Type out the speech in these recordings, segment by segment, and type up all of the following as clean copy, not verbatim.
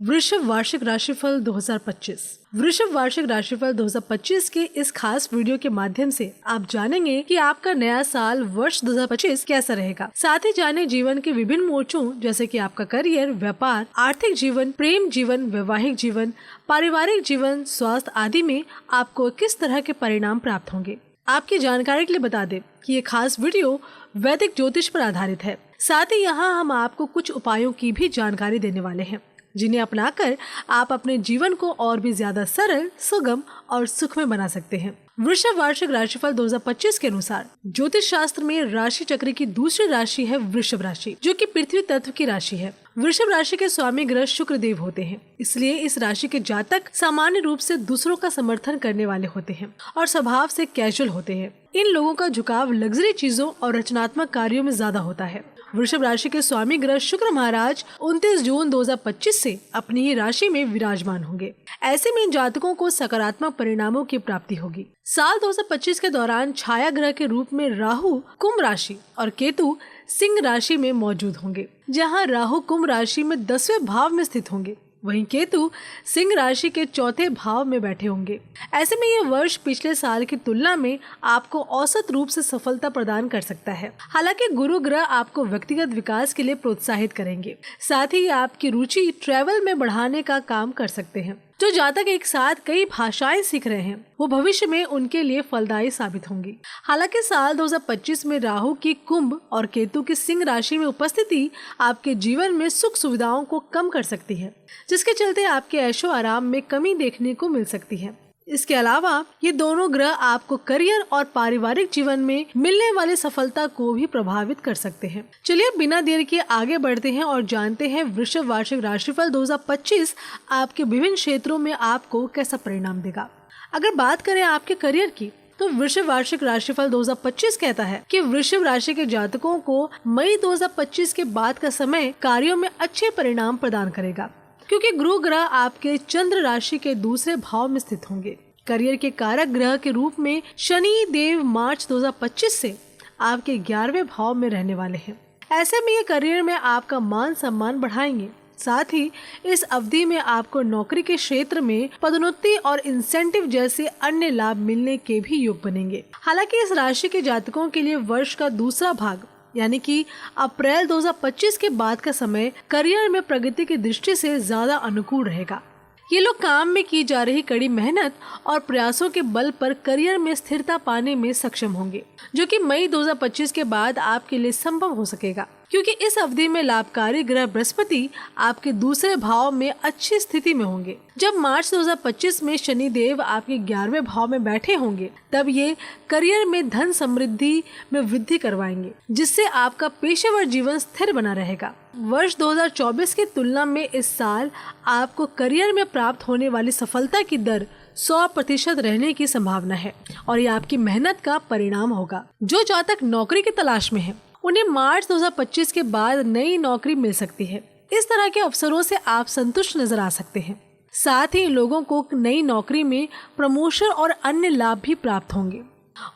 वृषभ वार्षिक राशिफल 2025। वृषभ वार्षिक राशिफल 2025 के इस खास वीडियो के माध्यम से आप जानेंगे कि आपका नया साल वर्ष 2025 कैसा रहेगा। साथ ही जाने जीवन के विभिन्न मोर्चों जैसे कि आपका करियर, व्यापार, आर्थिक जीवन, प्रेम जीवन, वैवाहिक जीवन, पारिवारिक जीवन, स्वास्थ्य आदि में आपको किस तरह के परिणाम प्राप्त होंगे। आपकी जानकारी के लिए बता दें कि ये खास वीडियो वैदिक ज्योतिष पर आधारित है। साथ ही यहाँ हम आपको कुछ उपायों की भी जानकारी देने वाले हैं जिन्हें अपनाकर आप अपने जीवन को और भी ज्यादा सरल, सुगम और सुखमय बना सकते हैं। वृषभ वार्षिक राशिफल 2025 के अनुसार ज्योतिष शास्त्र में राशि चक्र की दूसरी राशि है वृषभ राशि, जो कि पृथ्वी तत्व की राशि है। वृषभ राशि के स्वामी ग्रह शुक्र देव होते हैं, इसलिए इस राशि के जातक सामान्य रूप से दूसरों का समर्थन करने वाले होते हैं और स्वभाव से कैजुअल होते हैं। इन लोगों का झुकाव लग्जरी चीजों और रचनात्मक कार्यों में ज्यादा होता है। वृषभ राशि के स्वामी ग्रह शुक्र महाराज 29 जून 2025 से अपनी ही राशि में विराजमान होंगे। ऐसे में इन जातकों को सकारात्मक परिणामों की प्राप्ति होगी। साल 2025 के दौरान छाया ग्रह के रूप में राहु कुंभ राशि और केतु सिंह राशि में मौजूद होंगे। जहां राहु कुंभ राशि में 10वें भाव में स्थित होंगे, वहीं केतु सिंह राशि के 4थे भाव में बैठे होंगे। ऐसे में ये वर्ष पिछले साल की तुलना में आपको औसत रूप से सफलता प्रदान कर सकता है। हालांकि गुरु ग्रह आपको व्यक्तिगत विकास के लिए प्रोत्साहित करेंगे। साथ ही आपकी रुचि ट्रैवल में बढ़ाने का काम कर सकते हैं। जो जातक एक साथ कई भाषाएं सीख रहे हैं वो भविष्य में उनके लिए फलदायी साबित होंगी। हालांकि साल 2025 में राहु की कुंभ और केतु की सिंह राशि में उपस्थिति आपके जीवन में सुख सुविधाओं को कम कर सकती है, जिसके चलते आपके ऐशो आराम में कमी देखने को मिल सकती है। इसके अलावा ये दोनों ग्रह आपको करियर और पारिवारिक जीवन में मिलने वाली सफलता को भी प्रभावित कर सकते हैं। चलिए बिना देर के आगे बढ़ते हैं और जानते हैं वृषभ वार्षिक राशिफल 2025 आपके विभिन्न क्षेत्रों में आपको कैसा परिणाम देगा। अगर बात करें आपके करियर की, तो वृषभ वार्षिक राशिफल 2025 कहता है कि वृषभ राशि के जातकों को मई 2025 के बाद का समय कार्यों में अच्छे परिणाम प्रदान करेगा, क्योंकि गुरु ग्रह आपके चंद्र राशि के दूसरे भाव में स्थित होंगे। करियर के कारक ग्रह के रूप में शनि देव मार्च 2025 से आपके 11वें भाव में रहने वाले हैं। ऐसे में ये करियर में आपका मान सम्मान बढ़ाएंगे। साथ ही इस अवधि में आपको नौकरी के क्षेत्र में पदोन्नति और इंसेंटिव जैसे अन्य लाभ मिलने के भी योग बनेंगे। हालांकि इस राशि के जातकों के लिए वर्ष का दूसरा भाग यानी कि अप्रैल 2025 के बाद का समय करियर में प्रगति की दृष्टि से ज्यादा अनुकूल रहेगा। ये लोग काम में की जा रही कड़ी मेहनत और प्रयासों के बल पर करियर में स्थिरता पाने में सक्षम होंगे, जो कि मई 2025 के बाद आपके लिए संभव हो सकेगा, क्योंकि इस अवधि में लाभकारी ग्रह बृहस्पति आपके दूसरे भाव में अच्छी स्थिति में होंगे। जब मार्च 2025 में शनि देव आपके 11वें भाव में बैठे होंगे, तब ये करियर में धन समृद्धि में वृद्धि करवाएंगे, जिससे आपका पेशेवर जीवन स्थिर बना रहेगा। वर्ष 2024 की तुलना में इस साल आपको करियर में प्राप्त होने वाली सफलता की दर 100% रहने की संभावना है और ये आपकी मेहनत का परिणाम होगा। जो जातक नौकरी की तलाश में है, उन्हें मार्च 2025 के बाद नई नौकरी मिल सकती है। इस तरह के अवसरों से आप संतुष्ट नजर आ सकते हैं। साथ ही लोगों को नई नौकरी में प्रमोशन और अन्य लाभ भी प्राप्त होंगे।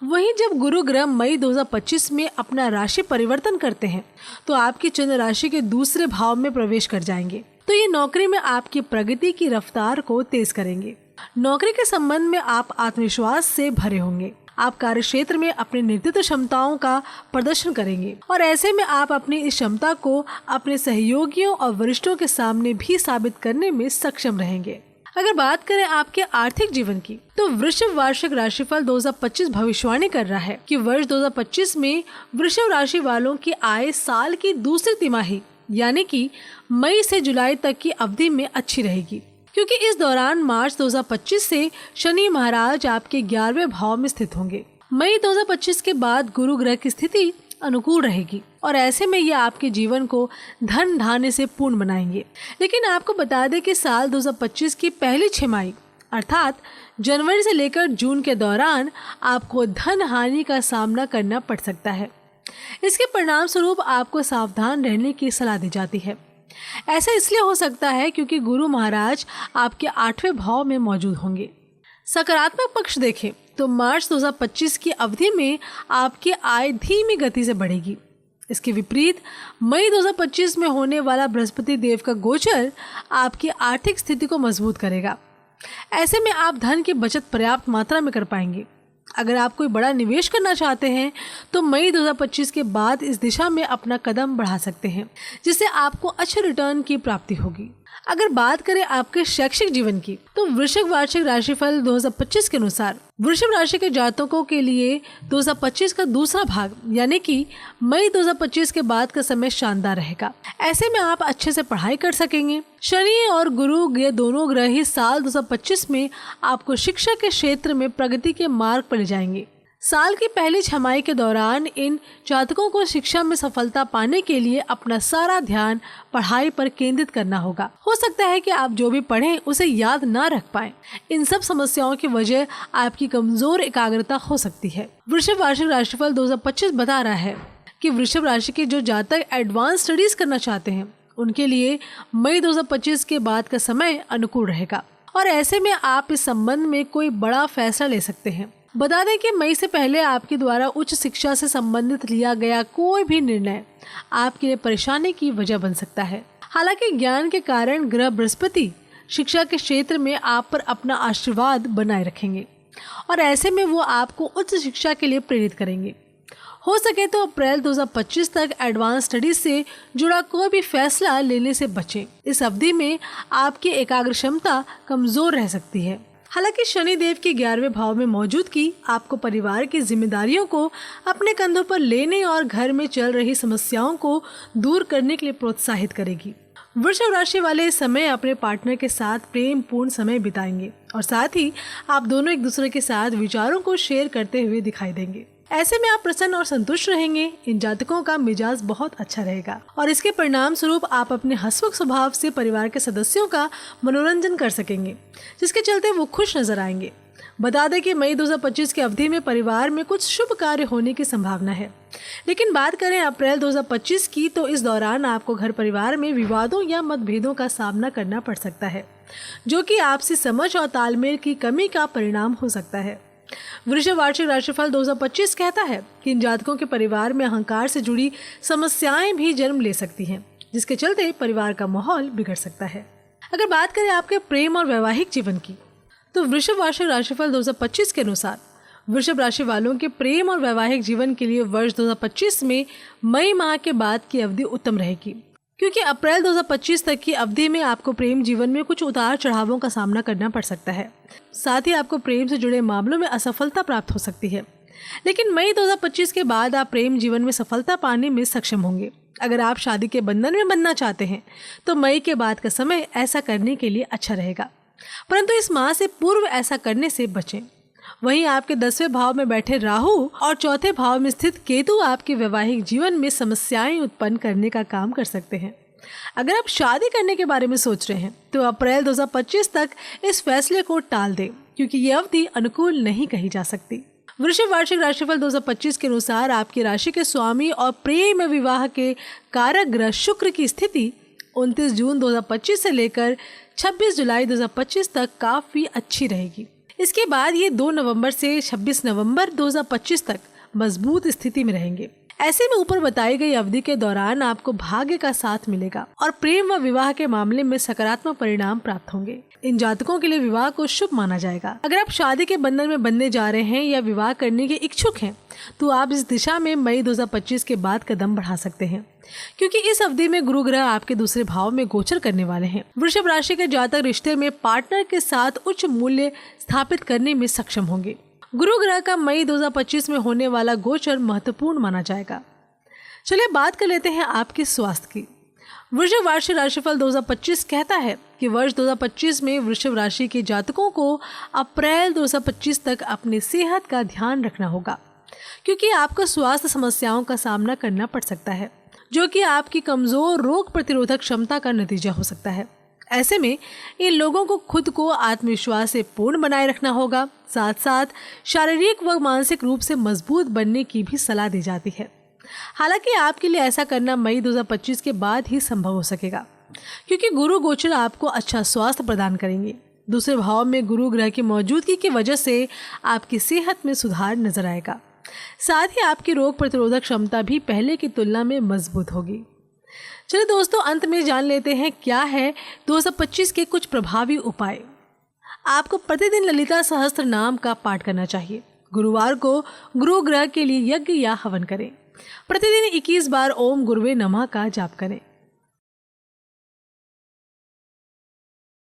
वहीं जब गुरु ग्रह मई 2025 में अपना राशि परिवर्तन करते हैं, तो आपकी चंद्र राशि के दूसरे भाव में प्रवेश कर जाएंगे, तो ये नौकरी में आपकी प्रगति की रफ्तार को तेज करेंगे। नौकरी के संबंध में आप आत्मविश्वास से भरे होंगे। आप कार्य क्षेत्र में अपने नेतृत्व क्षमताओं का प्रदर्शन करेंगे और ऐसे में आप अपनी इस क्षमता को अपने सहयोगियों और वरिष्ठों के सामने भी साबित करने में सक्षम रहेंगे। अगर बात करें आपके आर्थिक जीवन की, तो वृषभ वार्षिक राशिफल 2025 भविष्यवाणी कर रहा है कि वर्ष 2025 में वृषभ राशि वालों की आय साल की दूसरी तिमाही यानी कि मई से जुलाई तक की अवधि में अच्छी रहेगी, क्योंकि इस दौरान मार्च 2025 से शनि महाराज आपके 11वें भाव में स्थित होंगे। मई 2025 के बाद गुरु ग्रह की स्थिति अनुकूल रहेगी और ऐसे में ये आपके जीवन को धन धान्य से पूर्ण बनाएंगे। लेकिन आपको बता दें कि साल 2025 की पहली छमाही अर्थात जनवरी से लेकर जून के दौरान आपको धन हानि का सामना करना पड़ सकता है। इसके परिणाम स्वरूप आपको सावधान रहने की सलाह दी जाती है। ऐसा इसलिए हो सकता है क्योंकि गुरु महाराज आपके 8वें भाव में मौजूद होंगे। सकारात्मक पक्ष देखें तो मार्च 2025 की अवधि में आपकी आय धीमी गति से बढ़ेगी। इसके विपरीत मई 2025 में होने वाला बृहस्पति देव का गोचर आपकी आर्थिक स्थिति को मजबूत करेगा। ऐसे में आप धन की बचत पर्याप्त मात्रा में कर पाएंगे। अगर आप कोई बड़ा निवेश करना चाहते हैं तो मई 2025 के बाद इस दिशा में अपना कदम बढ़ा सकते हैं, जिससे आपको अच्छे रिटर्न की प्राप्ति होगी। अगर बात करें आपके शैक्षिक जीवन की, तो वृश्चिक वार्षिक राशिफल 2025 के अनुसार वृषभ राशि के जातकों के लिए 2025 का दूसरा भाग यानी कि मई 2025 के बाद का समय शानदार रहेगा। ऐसे में आप अच्छे से पढ़ाई कर सकेंगे। शनि और गुरु ये दोनों ग्रह ही साल 2025 में आपको शिक्षा के क्षेत्र में प्रगति के मार्ग पर ले जाएंगे। साल की पहली छमाही के दौरान इन जातकों को शिक्षा में सफलता पाने के लिए अपना सारा ध्यान पढ़ाई पर केंद्रित करना होगा। हो सकता है कि आप जो भी पढ़ें उसे याद ना रख पाएं। इन सब समस्याओं की वजह आपकी कमजोर एकाग्रता हो सकती है। वृषभ वार्षिक राशिफल 2025 बता रहा है कि वृषभ राशि के जो जातक एडवांस स्टडीज करना चाहते हैं उनके लिए मई 2025 के बाद का समय अनुकूल रहेगा और ऐसे में आप इस संबंध में कोई बड़ा फैसला ले सकते हैं। बता दें कि मई से पहले आपके द्वारा उच्च शिक्षा से संबंधित लिया गया कोई भी निर्णय आपके लिए परेशानी की वजह बन सकता है। हालांकि ज्ञान के कारण ग्रह बृहस्पति शिक्षा के क्षेत्र में आप पर अपना आशीर्वाद बनाए रखेंगे और ऐसे में वो आपको उच्च शिक्षा के लिए प्रेरित करेंगे। हो सके तो अप्रैल 2025 तक एडवांस स्टडीज से जुड़ा कोई भी फैसला लेने से बचें। इस अवधि में आपकी एकाग्र क्षमता कमजोर रह सकती है। हालांकि शनि देव के 11वें भाव में मौजूदगी आपको परिवार की जिम्मेदारियों को अपने कंधों पर लेने और घर में चल रही समस्याओं को दूर करने के लिए प्रोत्साहित करेगी। वृषभ राशि वाले इस समय अपने पार्टनर के साथ प्रेम पूर्ण समय बिताएंगे और साथ ही आप दोनों एक दूसरे के साथ विचारों को शेयर करते हुए दिखाई देंगे। ऐसे में आप प्रसन्न और संतुष्ट रहेंगे। इन जातकों का मिजाज बहुत अच्छा रहेगा और इसके परिणाम स्वरूप आप अपने हंसमुख स्वभाव से परिवार के सदस्यों का मनोरंजन कर सकेंगे, जिसके चलते वो खुश नजर आएंगे। बता दें कि मई 2025 की अवधि में परिवार में कुछ शुभ कार्य होने की संभावना है। लेकिन बात करें अप्रैल 2025 की, तो इस दौरान आपको घर परिवार में विवादों या मतभेदों का सामना करना पड़ सकता है, जो कि आपसी समझ और तालमेल की कमी का परिणाम हो सकता है। वृषभ वार्षिक राशिफल 2025 कहता है कि इन जातकों के परिवार में अहंकार से जुड़ी समस्याएं भी जन्म ले सकती हैं, जिसके चलते परिवार का माहौल बिगड़ सकता है। अगर बात करें आपके प्रेम और वैवाहिक जीवन की, तो वृषभ वार्षिक राशिफल 2025 के अनुसार वृषभ राशि वालों के प्रेम और वैवाहिक जीवन के लिए वर्ष 2025 में मई माह के बाद की अवधि उत्तम रहेगी, क्योंकि अप्रैल 2025 तक की अवधि में आपको प्रेम जीवन में कुछ उतार चढ़ावों का सामना करना पड़ सकता है। साथ ही आपको प्रेम से जुड़े मामलों में असफलता प्राप्त हो सकती है। लेकिन मई 2025 के बाद आप प्रेम जीवन में सफलता पाने में सक्षम होंगे। अगर आप शादी के बंधन में बंधना चाहते हैं तो मई के बाद का समय ऐसा करने के लिए अच्छा रहेगा, परंतु इस माह से पूर्व ऐसा करने से बचें। वहीं आपके 10वें भाव में बैठे राहु और चौथे भाव में स्थित केतु आपके वैवाहिक जीवन में समस्याएं उत्पन्न करने का काम कर सकते हैं। अगर आप शादी करने के बारे में सोच रहे हैं तो अप्रैल 2025 तक इस फैसले को टाल दें, क्योंकि ये अवधि अनुकूल नहीं कही जा सकती। वृषभ वार्षिक राशिफल 2025 के अनुसार आपकी राशि के स्वामी और प्रेम विवाह के कारक ग्रह शुक्र की स्थिति 29 जून 2025 से लेकर 26 जुलाई 2025 तक काफी अच्छी रहेगी। इसके बाद ये 2 नवंबर से 26 नवंबर 2025 तक मजबूत स्थिति में रहेंगे। ऐसे में ऊपर बताई गई अवधि के दौरान आपको भाग्य का साथ मिलेगा और प्रेम व विवाह के मामले में सकारात्मक परिणाम प्राप्त होंगे। इन जातकों के लिए विवाह को शुभ माना जाएगा। अगर आप शादी के बंधन में बंधने जा रहे हैं या विवाह करने के इच्छुक हैं तो आप इस दिशा में मई 2025 के बाद कदम बढ़ा सकते हैं, क्योंकि इस अवधि में गुरु ग्रह आपके दूसरे भाव में गोचर करने वाले हैं। वृषभ राशि के जातक रिश्ते में पार्टनर के साथ उच्च मूल्य स्थापित करने में सक्षम होंगे। गुरु ग्रह का मई 2025 में होने वाला गोचर महत्वपूर्ण माना जाएगा। चलिए बात कर लेते हैं आपके स्वास्थ्य की। वृषभ वार्षिक राशिफल 2025 कहता है कि वर्ष 2025 में वृषभ राशि के जातकों को अप्रैल 2025 तक अपनी सेहत का ध्यान रखना होगा, क्योंकि आपको स्वास्थ्य समस्याओं का सामना करना पड़ सकता है, जो कि आपकी कमजोर रोग प्रतिरोधक क्षमता का नतीजा हो सकता है। ऐसे में इन लोगों को खुद को आत्मविश्वास से पूर्ण बनाए रखना होगा। साथ साथ शारीरिक व मानसिक रूप से मजबूत बनने की भी सलाह दी जाती है। हालांकि आपके लिए ऐसा करना मई 2025 के बाद ही संभव हो सकेगा, क्योंकि गुरु गोचर आपको अच्छा स्वास्थ्य प्रदान करेंगे। दूसरे भाव में गुरु ग्रह की मौजूदगी की वजह से आपकी सेहत में सुधार नजर आएगा। साथ ही आपकी रोग प्रतिरोधक क्षमता भी पहले की तुलना में मजबूत होगी। चलिए दोस्तों, अंत में जान लेते हैं क्या है 2025 के कुछ प्रभावी उपाय। आपको प्रतिदिन ललिता सहस्त्र नाम का पाठ करना चाहिए। गुरुवार को गुरु ग्रह के लिए यज्ञ या हवन करें। प्रतिदिन 21 बार ओम गुरुवे नमः का जाप करें।